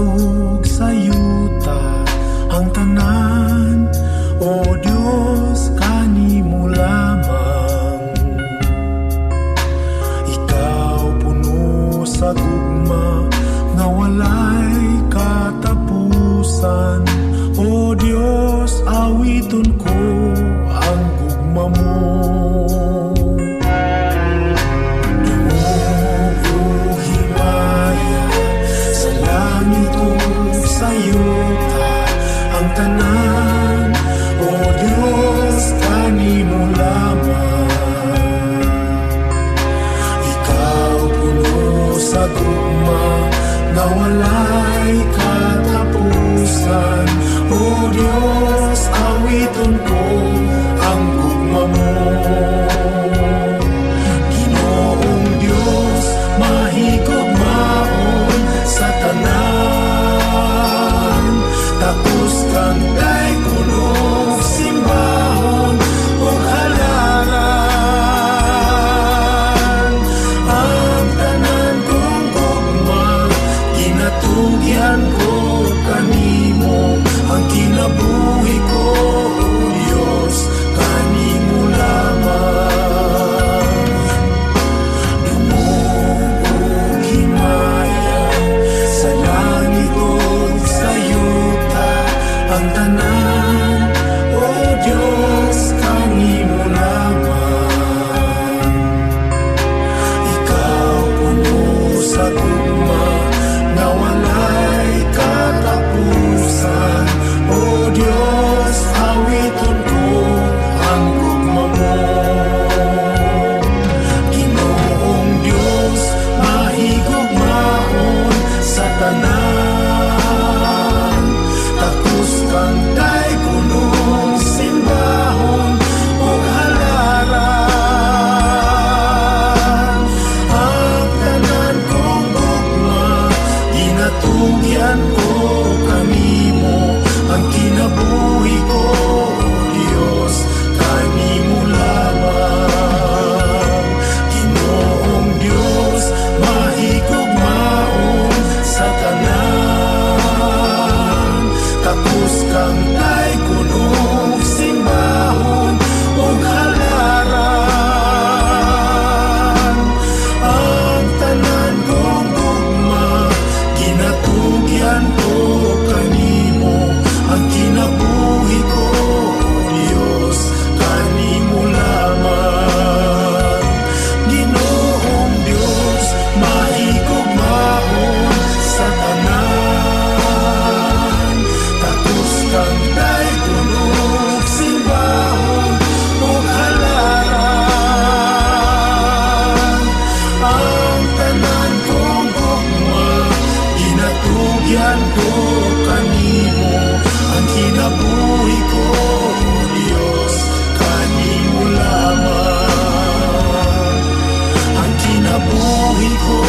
ginatug sa yuta ang tanan, o Dios kanimo lamang. Ikaw puno sa gugma nga walay katapusan, o Dios awiton ko ang gugma mo. Sayuta ang tanan, o Diyos kanimo lamang. Ikaw puno sa gugma nga walay katapusan, o Diyos awiton ko ang gugma mo. Ginoong Diyos mahigugmaon sa tanan, tapos kang day kunong simbahon o halaran. Ang tanan kong gugma, ginatugyan ko kanimo, ang kinabuhi ko, o Diyos, kanimo lamang. Dumugong himaya sa langit o sa yuta ang tanan, o Diyos kanimo lamang. Ikaw puno sa gugma nga walay katapusan, o Diyos awiton ko ang gugma mo. Ginoong Diyos mahigugmaon sa tanan, tapos kang day kunong simbahon o halaran. Ang tanan kong gugma, ginatugyan ko kanimo, ang kinabuhi ko, o Diyos, kanimo lamang. Ginoong Diyos mahigugmaon sa tanan, tapos kang day kunong simbahon o halaran. Ang tanan kong gugma, ginatugyan ko kanimo, ang kinabuhi ko, o Diyos, kanimo lamang. Ginoong Diyos mahigugmaon sa tanan, tapos kang day kunong simbahon o halaran. Ang tanan kong gugma, ginatugyan ko kanimo, ang kinabuhi ko, o Diyos, kanimo lamang. Ang kinabuhi ko,